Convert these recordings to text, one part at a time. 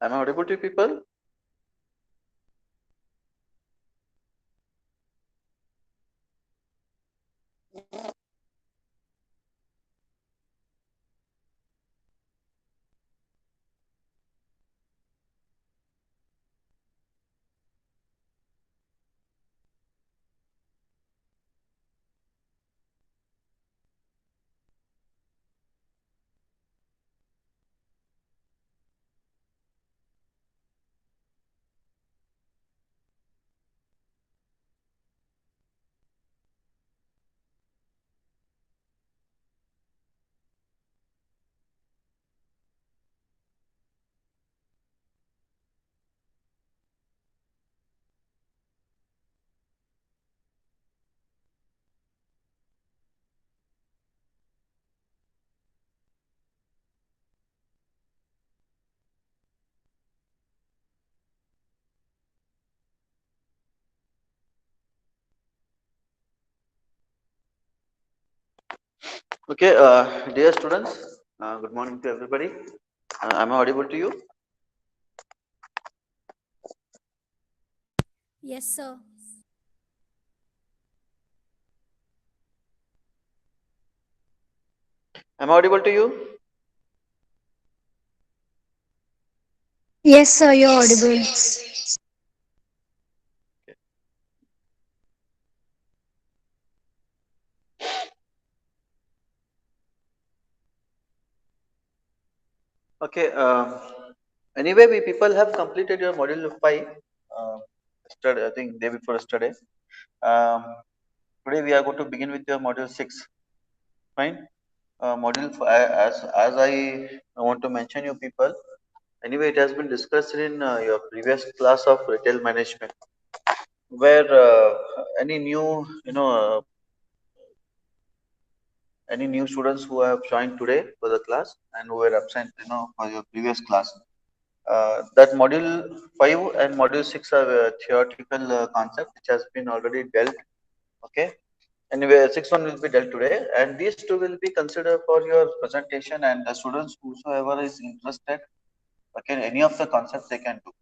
Am I audible to you people? Okay, dear students, good morning to everybody. Am I audible to you? Yes, sir. Am I audible to you? Yes, sir, you're audible. Okay. Anyway, we people have completed your module 5. Yesterday, I think day before yesterday. Um, Today we are going to begin with your module 6. Fine. As I want to mention you people. Anyway, it has been discussed in your previous class of retail management, where any new any new students who have joined today for the class and who were absent for your previous class. That module 5 and module 6 are theoretical concept which has been already dealt. Okay. Anyway, 6 one will be dealt today, and these two will be considered for your presentation, and the students whosoever is interested, okay, any of the concepts they can do.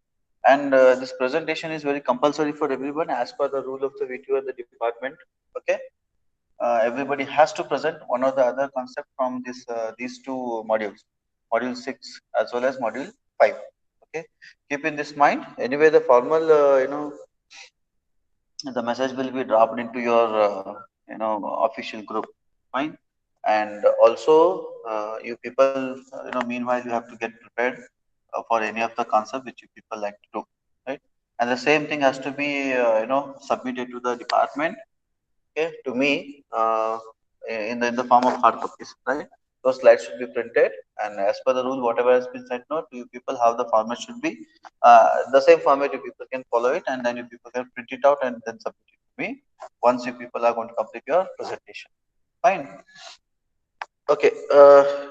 And this presentation is very compulsory for everyone as per the rule of the VTO and the department. Okay. Everybody has to present one or the other concept from this these two modules, module 6 as well as module 5. Okay, keep in this mind. Anyway, the formal the message will be dropped into your official group. Fine. And also, you people, meanwhile you have to get prepared for any of the concept which you people like to do, right? And the same thing has to be submitted to the department, okay, to me, in the form of hard copies, right? Those slides should be printed, and as per the rule, whatever has been said, no, to you people, how the format should be, the same format. You people can follow it, and then you people can print it out and then submit it to me once you people are going to complete your presentation. Fine. Okay.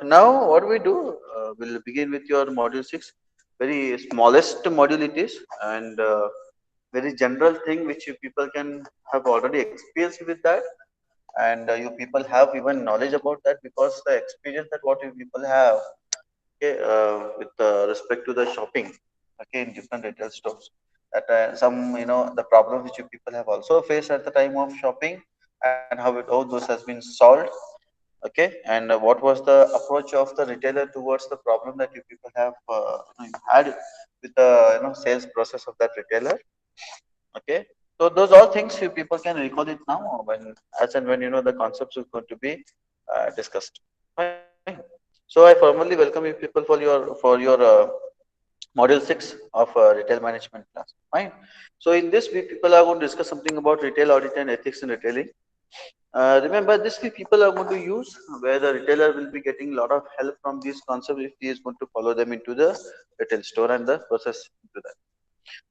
Now what we do? We'll begin with your module 6. Very smallest module it is, and very general thing which you people can have already experienced with that, and you people have even knowledge about that because the experience that what you people have, okay, with respect to the shopping, okay, in different retail stores, that some the problems which you people have also faced at the time of shopping, and how those has been solved. Okay, and what was the approach of the retailer towards the problem that you people have had with the sales process of that retailer. Okay, so those all things you people can recall it now when as and when the concepts is going to be discussed. Fine. So I formally welcome you people for your module 6 of retail management class. Fine. So in this we people are going to discuss something about retail audit and ethics in retailing. Remember, this we people are going to use where the retailer will be getting a lot of help from these concepts if he is going to follow them into the retail store and the process into that.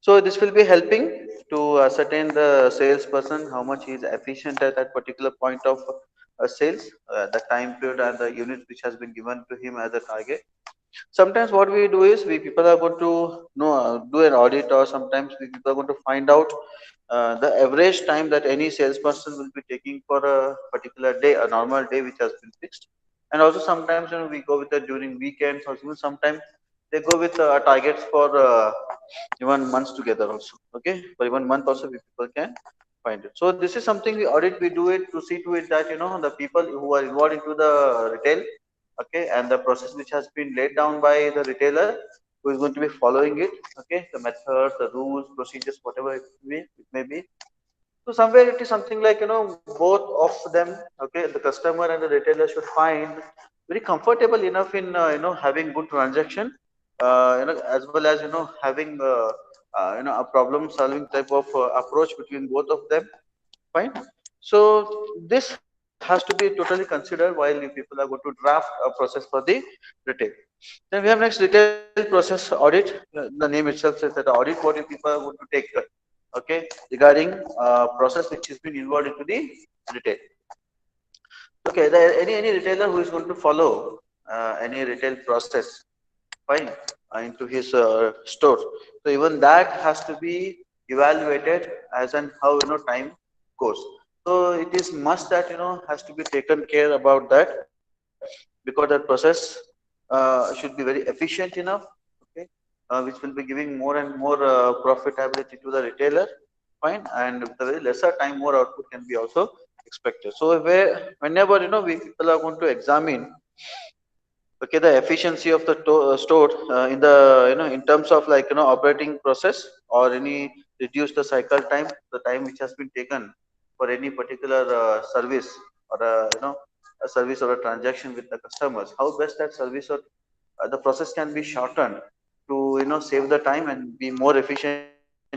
So this will be helping to ascertain the salesperson how much he is efficient at that particular point of sales, the time period and the unit which has been given to him as a target. Sometimes what we do is we people are going to do an audit, or sometimes we people are going to find out the average time that any salesperson will be taking for a particular day, a normal day which has been fixed. And also sometimes we go with that during weekends, or even sometimes they go with targets for even months together also. Okay, for even month also people can find it. So this is something we audit. We do it to see to it that the people who are involved into the retail, okay, and the process which has been laid down by the retailer who is going to be following it. Okay, the methods, the rules, procedures, whatever it may be. So somewhere it is something like both of them, okay, the customer and the retailer should find very comfortable enough in having good transaction, as well as having a problem solving type of approach between both of them. Fine. So this has to be totally considered while you people are going to draft a process for the retail. Then we have next retail process audit. The name itself says that audit what you people are going to take, okay, regarding process which has been involved into the retail. Okay, any retailer who is going to follow any retail process, fine, into his store. So even that has to be evaluated as and how time goes. So it is must that has to be taken care about that, because that process should be very efficient enough. Okay, which will be giving more and more profitability to the retailer. Fine, and with a very lesser time, more output can be also expected. So whenever we people are going to examine, okay, the efficiency of the store in the in terms of like operating process, or any reduce the cycle time, the time which has been taken for any particular service, or a service or a transaction with the customers, how best that service or the process can be shortened to save the time and be more efficient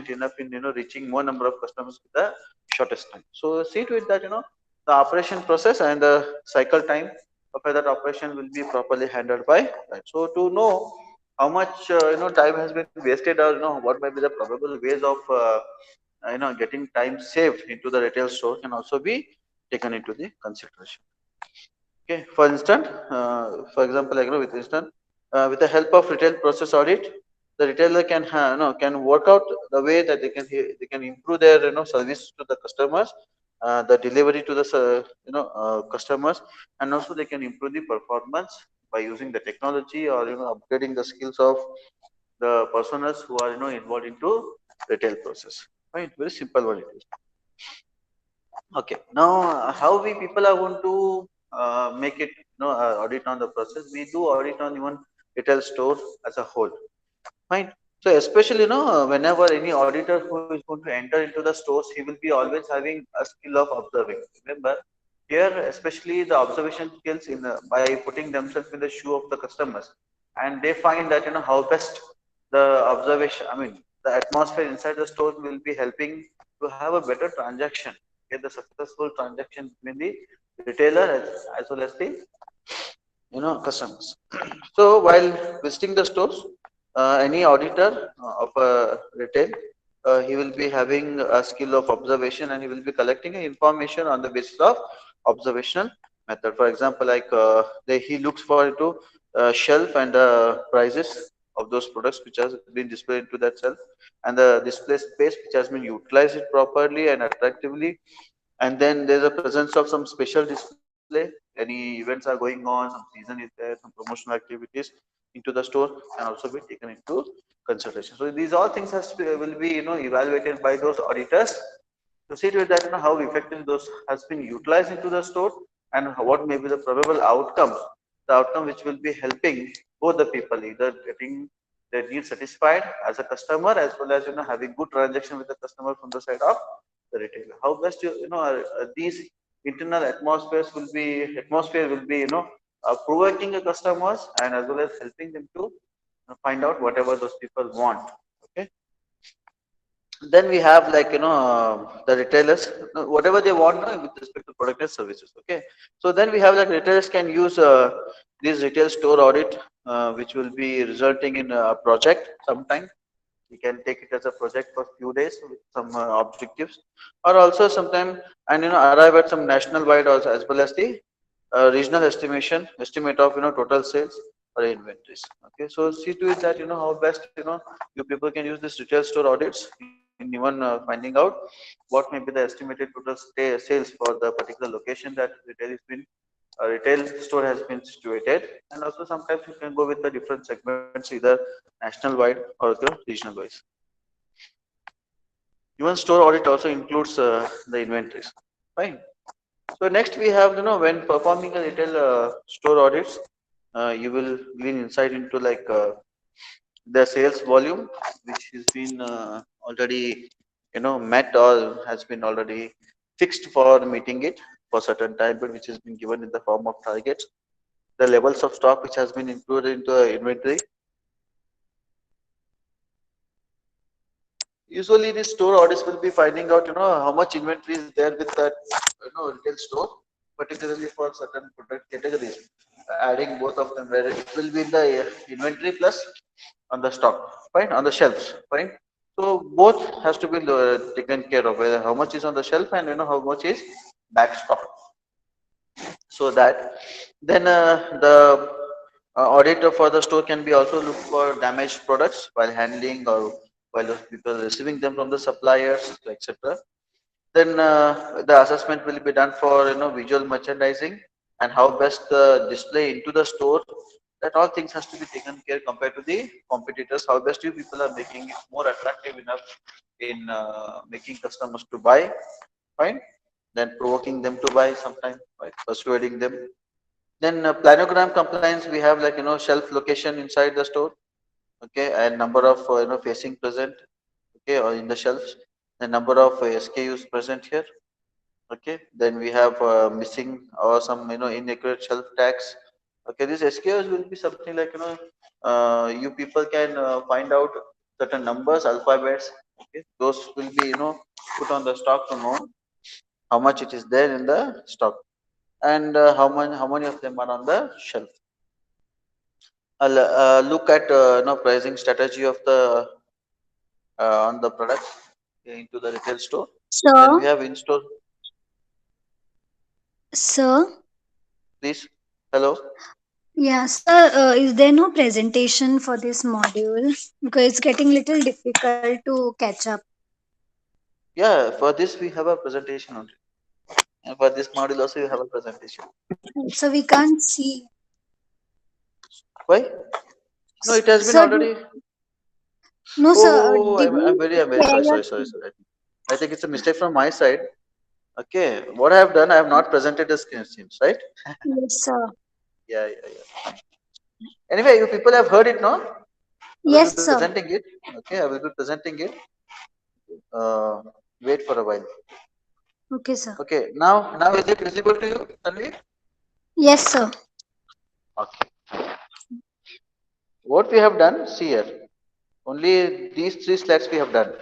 enough in reaching more number of customers with the shortest time. So see to it that the operation process and the cycle time of that operation will be properly handled by that. So to know how much time has been wasted, or what might be the probable ways of getting time saved into the retail store can also be taken into the consideration. Okay, for instance, for example, like with the help of retail process audit, the retailer can can work out the way that they can improve their service to the customers, the delivery to the customers, and also they can improve the performance by using the technology, or upgrading the skills of the personas who are involved into retail process. Right, very simple one it is. Okay, now how we people are going to make it audit on the process. We do audit on even retail store as a whole. Fine. So especially whenever any auditor who is going to enter into the stores, he will be always having a skill of observing. Remember, here especially the observation skills in by putting themselves in the shoe of the customers, and they find that how best the observation, I mean the atmosphere inside the store will be helping to have a better transaction, get the successful transaction between the retailer as well as the customers. So while visiting the stores, any auditor of a retail, he will be having a skill of observation, and he will be collecting information on the basis of observational method. For example, like he looks for into shelf and prices of those products which has been displayed into that shelf, and the display space which has been utilized it properly and attractively. And then there's a presence of some special display, any events are going on, some season is there, some promotional activities into the store, and also be taken into consideration. So these all things will be evaluated by those auditors to see to it that how effective those has been utilized into the store, and what may be the probable outcomes, the outcome which will be helping both the people, either getting their needs satisfied as a customer, as well as having good transaction with the customer from the side of the retailer. How best these internal atmosphere will be provoking the customers, and as well as helping them to find out whatever those people want. Okay, then we have like the retailers, whatever they want with respect to product and services. Okay, so then we have like retailers can use this retail store audit, which will be resulting in a project sometime. You can take it as a project for few days with some objectives, or also sometime, and arrive at some national wide also, as well as the regional estimate of total sales or inventories. Okay, so see to it that how best you people can use this retail store audits in even finding out what may be the estimated total sales for the particular location that retail is been a retail store has been situated, and also sometimes you can go with the different segments, either national wide or the regional wise. Even store audit also includes the inventories. Fine. So next we have, when performing a retail store audits, you will glean insight into like the sales volume, which has been already, met or has been already fixed for meeting it for certain time, but which has been given in the form of targets. The levels of stock which has been included into the inventory. Usually, the store audits will be finding out, how much inventory is there with that, retail store, particularly for certain product categories. Adding both of them, where it will be in the inventory plus on the stock, fine, on the shelves, fine. So both has to be taken care of, whether how much is on the shelf and how much is back stock. So that then the auditor for the store can be also look for damaged products while handling or while those people receiving them from the suppliers, etc. Then the assessment will be done for visual merchandising and how best the display into the store. That all things has to be taken care compared to the competitors. How best you people are making it more attractive enough in making customers to buy. Fine. Then provoking them to buy sometime, right? Persuading them. Then planogram compliance, we have like shelf location inside the store, okay, and number of facing present, okay, or in the shelves, the number of SKUs present here, okay. Then we have missing or some inaccurate shelf tags, okay. These SKUs will be something like you people can find out certain numbers, alphabets, okay. Those will be put on the stock to know how much it is there in the stock and how many of them are on the shelf. I'll look at pricing strategy of the on the products into the retail store. Then we Sir, have in-store. sir, Please, hello. yeah, sir, is there no presentation for this module? Because it's getting little difficult to catch up. Yeah, for this we have a presentation only, and for this module also you have a presentation. So we can't see. Why? No, it has been Sir, already. no, sir, Oh, did I'm you very, I'm very share sorry, your sorry, sorry, sorry. I think it's a mistake from my side. Okay, what I have done, I have not presented the screen, seems right. Yes, sir. Yeah, yeah, yeah. Anyway, you people have heard it, no? I will be Yes, sir. presenting it. Okay, I will be presenting it. Uh, Wait for a while. Okay, sir. Okay, now is it visible to you, Tanvi? Yes, sir. Okay. What we have done, see here. Only these three slides we have done.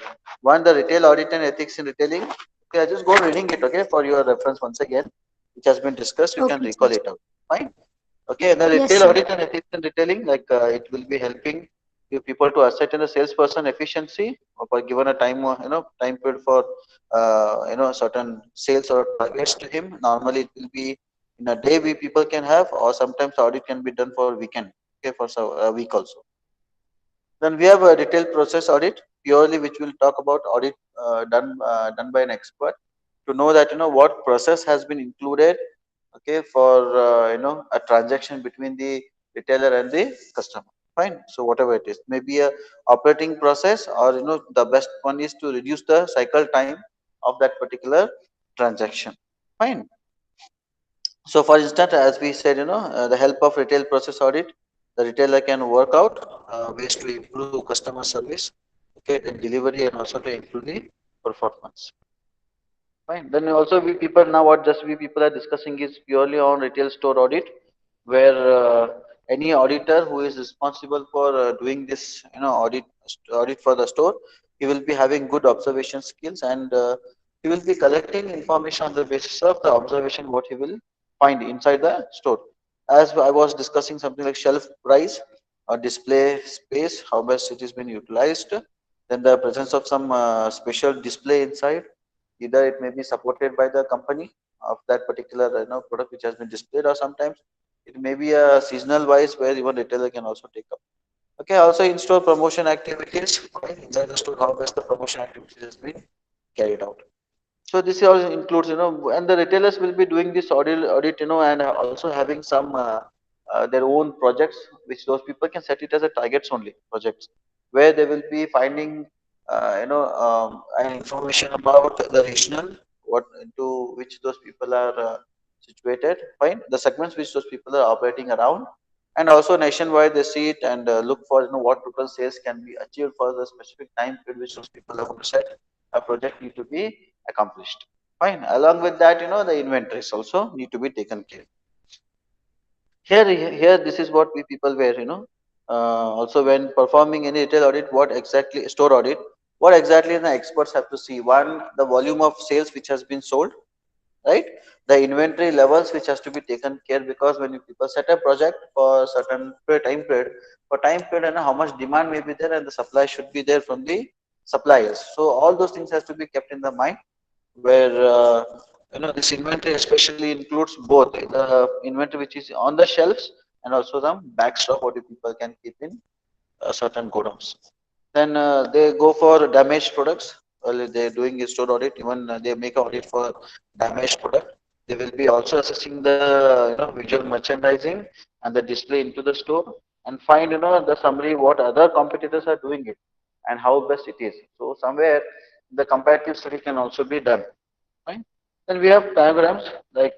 One, the retail audit and ethics in retailing. Okay, I just go reading it, okay, for your reference once again, which has been discussed. You can Okay, sir. recall it out. Fine. Okay, the Yes, retail sir. audit and ethics in retailing, like it will be helping you people to ascertain the salesperson efficiency or given a time, time period for, certain sales or targets to him. Normally, it will be in a day we people can have, or sometimes audit can be done for weekend, okay, for a week also. Then we have a detailed process audit, purely which will talk about audit done by an expert to know that what process has been included, okay, for a transaction between the retailer and the customer. Fine. So whatever it is, maybe a operating process, or the best one is to reduce the cycle time of that particular transaction. Fine. So, for instance, as we said, the help of retail process audit, the retailer can work out ways to improve customer service, okay, then delivery, and also to improve the performance. Fine. Then also we people now what just we people are discussing is purely on retail store audit, where any auditor who is responsible for doing this, audit for the store, he will be having good observation skills, and he will be collecting information on the basis of the observation what he will find inside the store. As I was discussing something like shelf price or display space, how best it is been utilized, then the presence of some special display inside, either it may be supported by the company of that particular product which has been displayed, or sometimes it may be a seasonal wise where even retailer can also take up. Okay, also in-store promotion activities, right, inside the store, how best the promotion activities has been carried out. So this also includes, and the retailers will be doing this audit, and also having some their own projects, which those people can set it as a targets only projects, where they will be finding, an information about the regional, what into which those people are situated, fine, the segments which those people are operating around, and also nationwide they see it and look for, what total sales can be achieved for the specific time period which those people are going to set a project need to be accomplished. Fine. Along with that, the inventories also need to be taken care. Here, this is what we people were, also when performing any retail audit, what exactly store audit, what exactly the experts have to see. One, the volume of sales which has been sold, right? The inventory levels which has to be taken care, because when you people set a project for certain time period, and how much demand may be there and the supply should be there from the suppliers. So all those things has to be kept in the mind, where this inventory especially includes both the inventory which is on the shelves and also the back stock what the people can keep in certain godowns. Then they go for damaged products. Well, they're doing a store audit. Even they make an audit for damaged product. They will be also assessing the visual merchandising and the display into the store, and find the summary what other competitors are doing it and how best it is. So somewhere the comparative study can also be done. Fine. Then we have diagrams like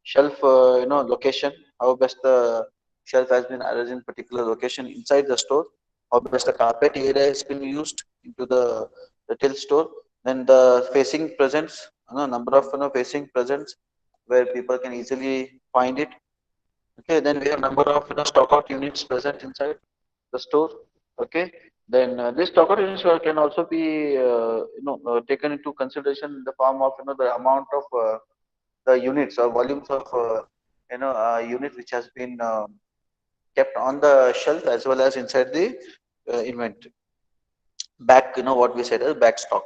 shelf, location, how best the shelf has been arranged in particular location inside the store, how best the carpet area has been used into the retail store. Then the facing presents, number of facing presents where people can easily find it. Okay, then we have number of stock out units present inside the store. Okay, then this stock out units can also be taken into consideration in the form of the amount of the units or volumes of unit which has been kept on the shelf as well as inside the inventory back, what we said as back stock.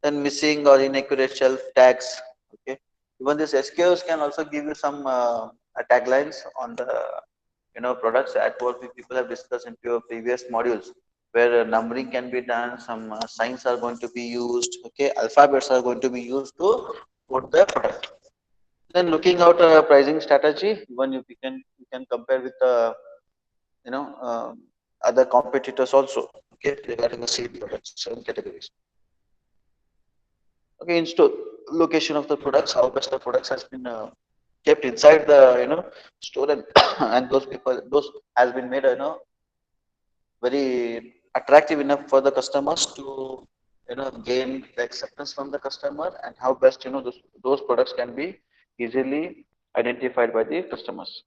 Then missing or inaccurate shelf tags. Okay, even this SKUs can also give you some taglines on the products at what we people have discussed in your previous modules, where numbering can be done, some signs are going to be used. Okay, alphabets are going to be used to put the product. Then looking out a pricing strategy, even if you can compare with you know other competitors also. Okay, regarding the same products, same categories. Okay, in store location of the products, how best the products has been kept inside the store, and and those people, those has been made very attractive enough for the customers to gain the acceptance from the customer, and how best those products can be easily identified by the customers.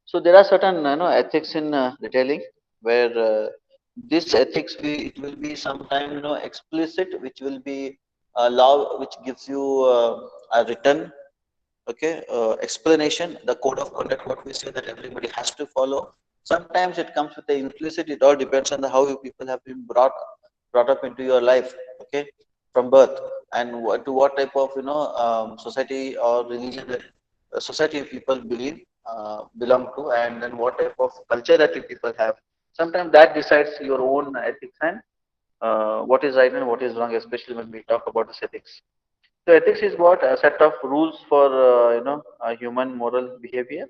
So there are certain ethics in retailing, where this ethics it will be sometime explicit, which will be a law which gives you a written, okay, explanation, the code of conduct what we say that everybody has to follow. Sometimes it comes with the implicit, it all depends on how you people have been brought up into your life, okay, from birth, and to what type of society or religion that society people belong to, and then what type of culture that you people have. Sometimes that decides your own ethics and what is right and what is wrong, especially when we talk about this ethics. So ethics is what a set of rules for human moral behavior.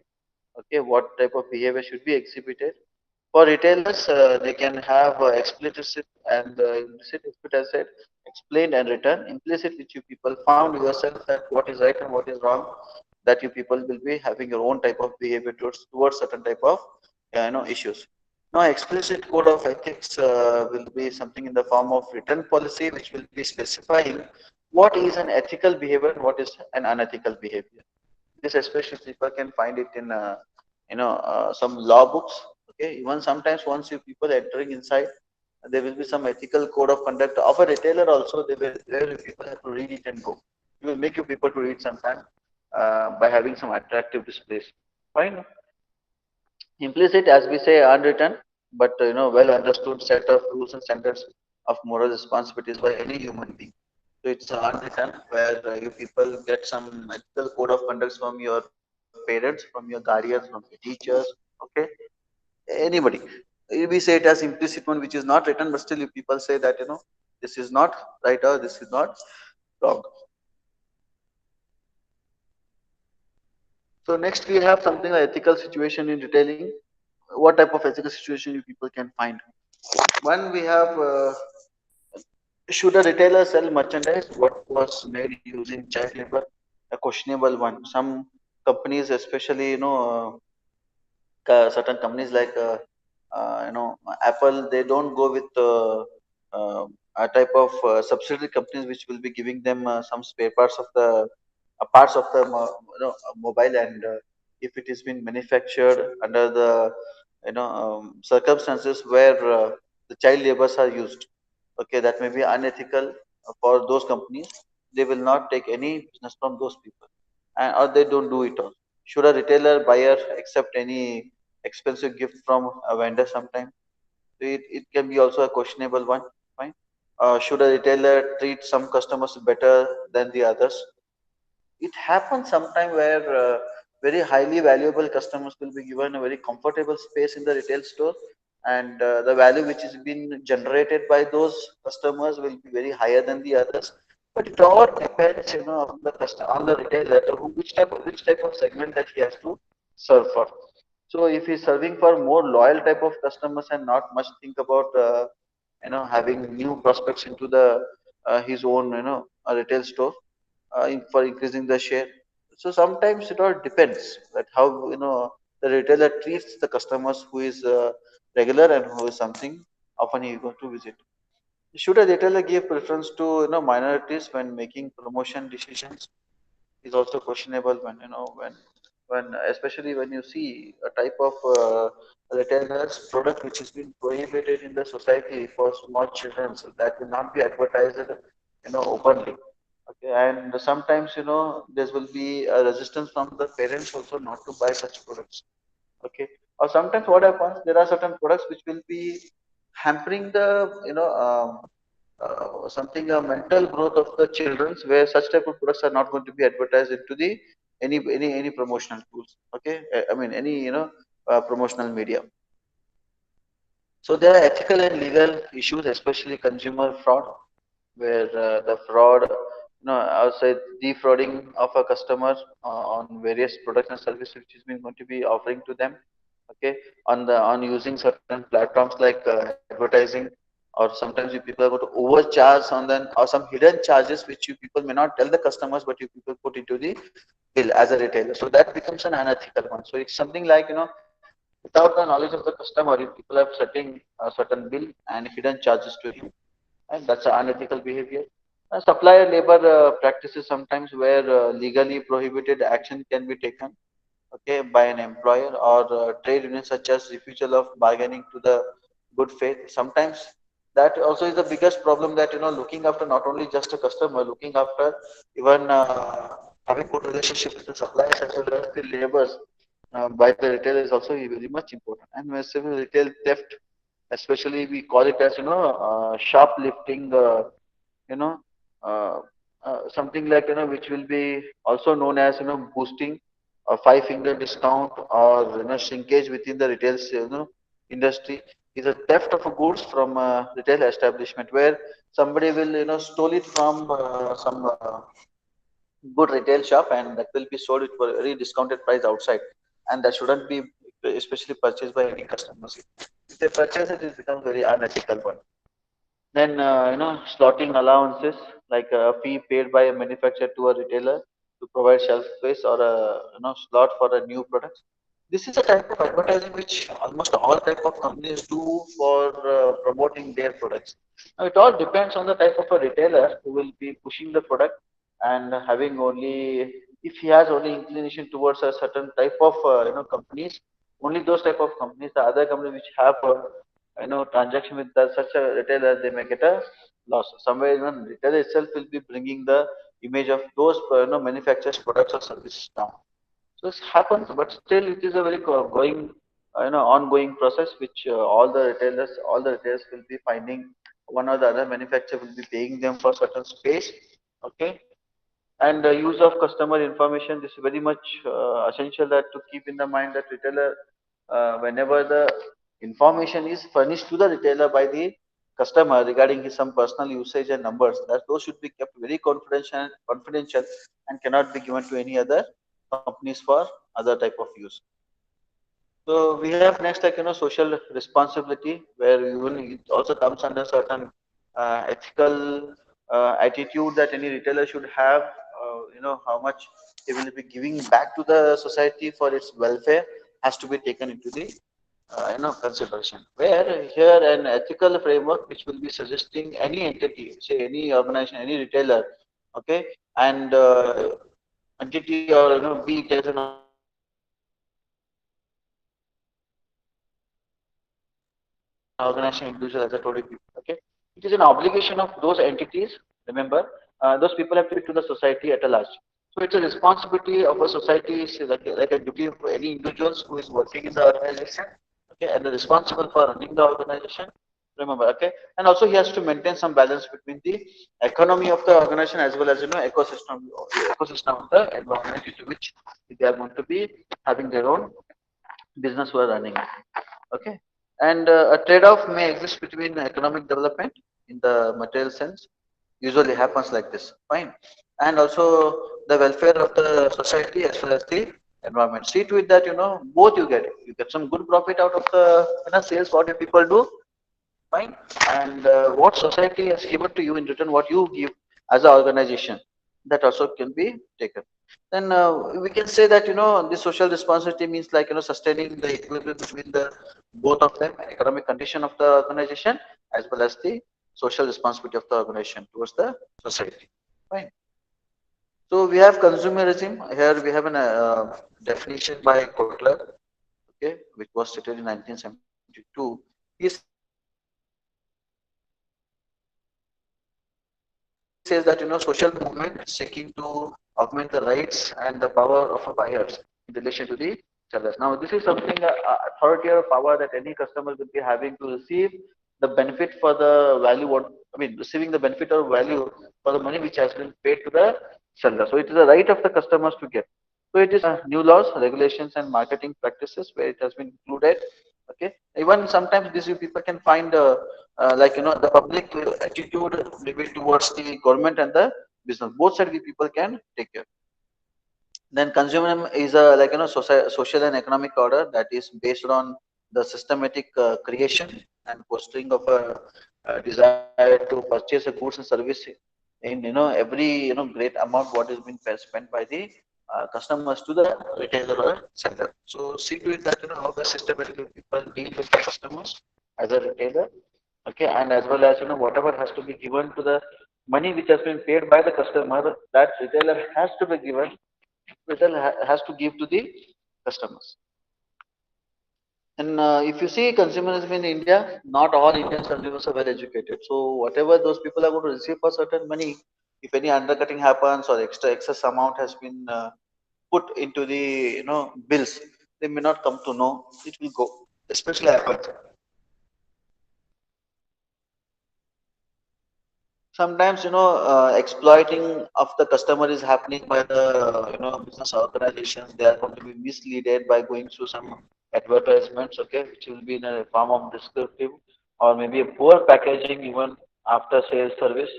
Okay, what type of behavior should be exhibited. For retailers, they can have explicit and implicit. Explicit as said, explained and written. Implicit, which you people found yourself that what is right and what is wrong. That you people will be having your own type of behavior towards certain type of issues. Now, explicit code of ethics will be something in the form of written policy, which will be specifying what is an ethical behavior and what is an unethical behavior. This especially people can find it in some law books. Okay, even sometimes once you people entering inside, there will be some ethical code of conduct of a retailer also. They will where you people have to read it and go. It will make you people to read sometime by having some attractive displays. Fine. Implicit, as we say, unwritten, but well understood set of rules and standards of moral responsibilities by any human being. So it's unwritten, where you people get some ethical code of conduct from your parents, from your guardians, from your teachers. Okay, anybody. We say it as implicit one, which is not written, but still you people say that this is not right or this is not wrong. So next we have something like ethical situation in retailing. What type of ethical situation you people can find? One, we have should a retailer sell merchandise what was made using child labor? A questionable one. Some companies, especially certain companies like Apple, they don't go with a type of subsidiary companies which will be giving them some spare parts of the parts of the mobile, and if it is been manufactured under the circumstances where the child labors are used, okay, that may be unethical for those companies. They will not take any business from those people, and or they don't do it all. Should a retailer buyer accept any expensive gift from a vendor sometime? It can be also a questionable one. Fine. Should a retailer treat some customers better than the others? It happens sometime where very highly valuable customers will be given a very comfortable space in the retail store, and the value which is being generated by those customers will be very higher than the others. But it all depends, on the customer, on the retailer, which type of segment that he has to serve for. So if he's serving for more loyal type of customers and not much think about having new prospects into the his own retail store, for increasing the share. So sometimes it all depends that how the retailer treats the customers who is regular and who is something often he go to visit. Should a retailer give preference to minorities when making promotion decisions? Is also questionable when when especially when you see a type of retailers product which has been prohibited in the society for small children, so that will not be advertised openly. Okay, and sometimes there will be a resistance from the parents also not to buy such products. Okay, or sometimes what happens, there are certain products which will be hampering the something a mental growth of the children, where such type of products are not going to be advertised into the any promotional tools. Okay, I mean any promotional media. So there are ethical and legal issues, especially consumer fraud, where the fraud, I would say defrauding of a customer on various products and services which is been going to be offering to them. Okay, on using certain platforms like advertising, or sometimes you people are going to overcharge on them, or some hidden charges which you people may not tell the customers, but you people put into the bill as a retailer. So that becomes an unethical one. So it's something like without the knowledge of the customer, you people are setting a certain bill and hidden charges to him, and that's an unethical behavior. Supplier labor practices sometimes where legally prohibited action can be taken, okay, by an employer or trade union, such as refusal of bargaining to the good faith. Sometimes that also is the biggest problem, that looking after not only just a customer, looking after even having good relationship with the suppliers as well as the laborers by the retailer is also very much important. And when retail theft, especially we call it as shoplifting, you know uh, something like which will be also known as boosting a five finger discount, or shrinkage within the retail industry, is a theft of goods from a retail establishment, where somebody will stole it from some good retail shop, and that will be sold it for a very discounted price outside, and that shouldn't be especially purchased by any customers. If they purchase it, it becomes very unethical one. Then slotting allowances, like a fee paid by a manufacturer to a retailer to provide shelf space or a slot for a new product. This is a type of advertising which almost all type of companies do for promoting their products. Now it all depends on the type of a retailer who will be pushing the product, and having only, if he has only inclination towards a certain type of companies, only those type of companies. The other companies which have transaction with such a retailer, they may get a loss somewhere. Even retailer itself will be bringing the image of those manufacturers products or services down. So this happens, but still it is a very going ongoing process, which all the retailers will be finding one or the other manufacturer will be paying them for certain space. Okay, and the use of customer information, this is very much essential, that to keep in the mind that retailer, whenever the information is furnished to the retailer by the customer regarding his some personal usage and numbers, that those should be kept very confidential and cannot be given to any other companies for other type of use. So we have next like social responsibility, where even it also comes under certain ethical attitude that any retailer should have. How much he will be giving back to the society for its welfare has to be taken into the consideration. Where here an ethical framework which will be suggesting any entity, say any organization, any retailer, okay, and entity or be it as an organization, be it as an individual, as I told you people, okay, it is an obligation of those entities. Remember, those people have to be to the society at a large. So it's a responsibility of a society, is like a duty of any individuals who is working in the organization, okay, and they're responsible for running the organization. Remember, okay, and also he has to maintain some balance between the economy of the organization as well as ecosystem of the environment into which they are going to be having their own business who are running. Okay, and a trade-off may exist between economic development in the material sense, usually happens like this, fine, and also the welfare of the society as well as the environment. See to it that both you get some good profit out of the sales what you people do, fine, and what society has given to you in return, what you give as an organization, that also can be taken. Then we can say that the social responsibility means like sustaining the equilibrium between the both of them, economic condition of the organization as well as the social responsibility of the organization towards the society, fine. So we have consumerism. Here we have an definition by Kotler, okay, which was stated in 1972. He says that social movement seeking to augment the rights and the power of a buyers in relation to the sellers. Now this is something authority or power that any customer will be having to receive the benefit for the value, what receiving the benefit or value for the money which has been paid to the seller. So it is a right of the customers to get. So it is new laws, regulations, and marketing practices where it has been included. Okay, even sometimes these you people can find the public attitude maybe towards the government and the business. Both side we people can take care. Then consumerism is a social and economic order that is based on the systematic creation and fostering of a desire to purchase a goods and service in every great amount what is being spent by the customers to the retailer or seller. So see to it that how the systematically people deal with the customers as a retailer, okay, and as well as whatever has to be given to the money which has been paid by the customer, that retailer has to be given, has to give to the customers. And if you see consumerism in India, not all Indian consumers are well educated. So whatever those people are going to receive for certain money, if any undercutting happens or extra excess amount has been put into the bills, they may not come to know it will go. Especially happens sometimes exploiting of the customer is happening by the business organizations. They are going to be misled by going through some advertisements, okay, which will be in a form of descriptive or maybe a poor packaging even after sales service,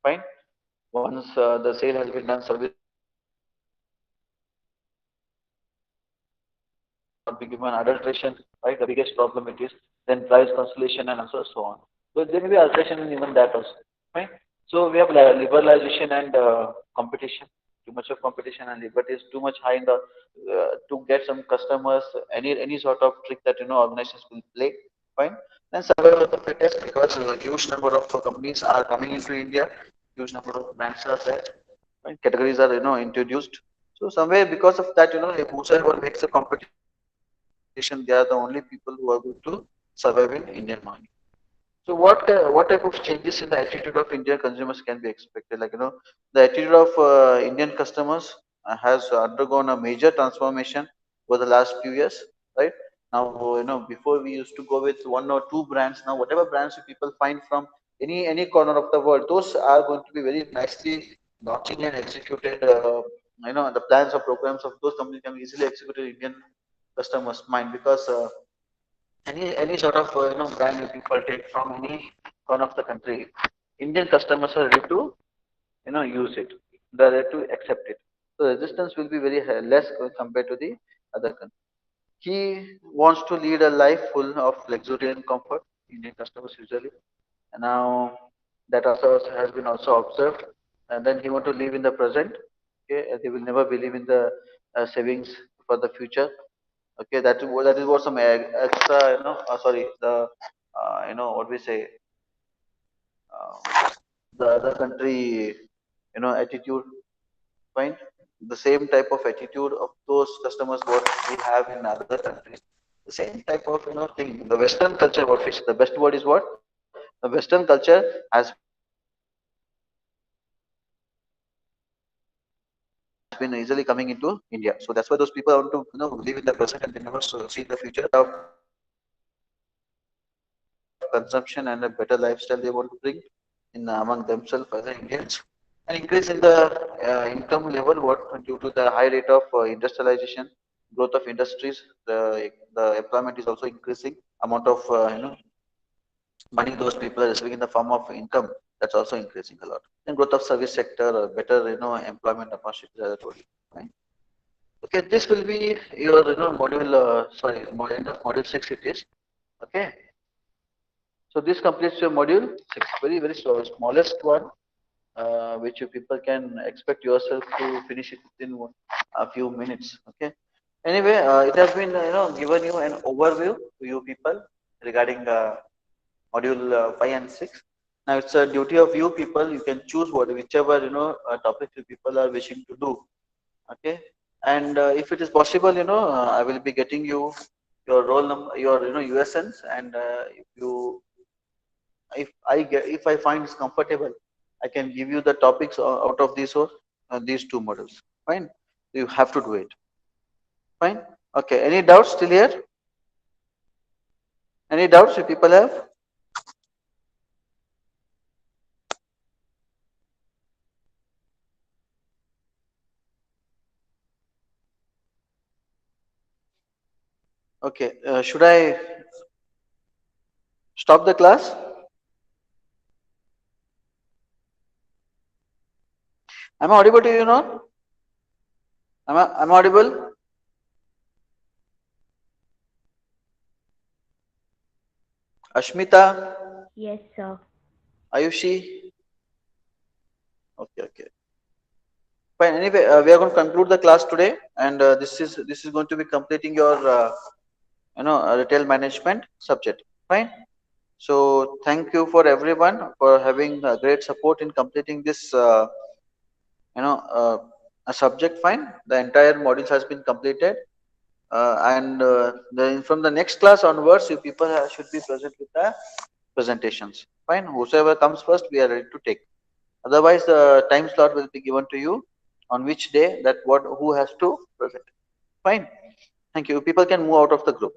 fine. Once the sale has been done, service has been done, not be given adulteration, right, the biggest problem it is. Then price consolation and also so on. So there may be alteration in even that also, right? So we have liberalization and competition. Too much of competition and liberty is too much high in the to get some customers. Any sort of trick that organizations will play, fine. Then survival of the fittest, because a huge number of companies are coming into India, huge number of brands are there, right? Categories are introduced. So somewhere because of that, whosoever makes the competition, they are the only people who are going to survive in Indian market. So what type of changes in the attitude of Indian consumers can be expected? Like the attitude of Indian customers has undergone a major transformation over the last few years, right? Now before we used to go with one or two brands. Now whatever brands you people find from any corner of the world, those are going to be very nicely launching and executed. The plans or programs of those companies can be easily executed in Indian customers' mind because any sort of brand you people take from any one of the country, Indian customers are ready to use it. They are ready to accept it. So resistance will be very less compared to the other country. He wants to lead a life full of luxury and comfort. Indian customers usually. And now that also has been also observed. And then he want to live in the present. Okay, and he will never believe in the savings for the future. Okay, that is what some extra, sorry, the what we say, the other country, attitude. Fine, the same type of attitude of those customers what we have in other countries. The same type of thing. The Western culture, what we say, the best word is what? The Western culture has been easily coming into India. So that's why those people want to live in the present and they never see the future kind of consumption and a better lifestyle they want to bring in among themselves as Indians, an increase in the income level what due to the high rate of industrialization, growth of industries, the employment is also increasing, amount of money those people are receiving in the form of income, that's also increasing a lot. Then growth of service sector, better employment opportunities as I told you. Right? Okay, this will be your module. Sorry, end of module 6 it is. Okay, so this completes your module 6. Very very smallest one, which you people can expect yourself to finish it within a few minutes. Okay. Anyway, it has been given you an overview to you people regarding module 5 and 6. Now it's a duty of you people. You can choose whichever topic you people are wishing to do. Okay, and if it is possible, I will be getting you your roll number, your USNs, and if you if I find it's comfortable, I can give you the topics out of these or these two models. Fine, you have to do it. Fine. Okay. Any doubts still here? Any doubts if people have? Okay. Should I stop the class? Am I audible to you now? Am I audible? Ashmita, Yes, sir. Ayushi. Okay, okay. Fine. Anyway, we are going to conclude the class today, and this is going to be completing your retail management subject. Fine. So thank you for everyone for having great support in completing this you know uh, a subject. Fine, the entire modules has been completed, and then from the next class onwards you people should be present with the presentations. Fine, whosoever comes first we are ready to take. Otherwise the time slot will be given to you on which day that what who has to present. Fine, thank you. People can move out of the group.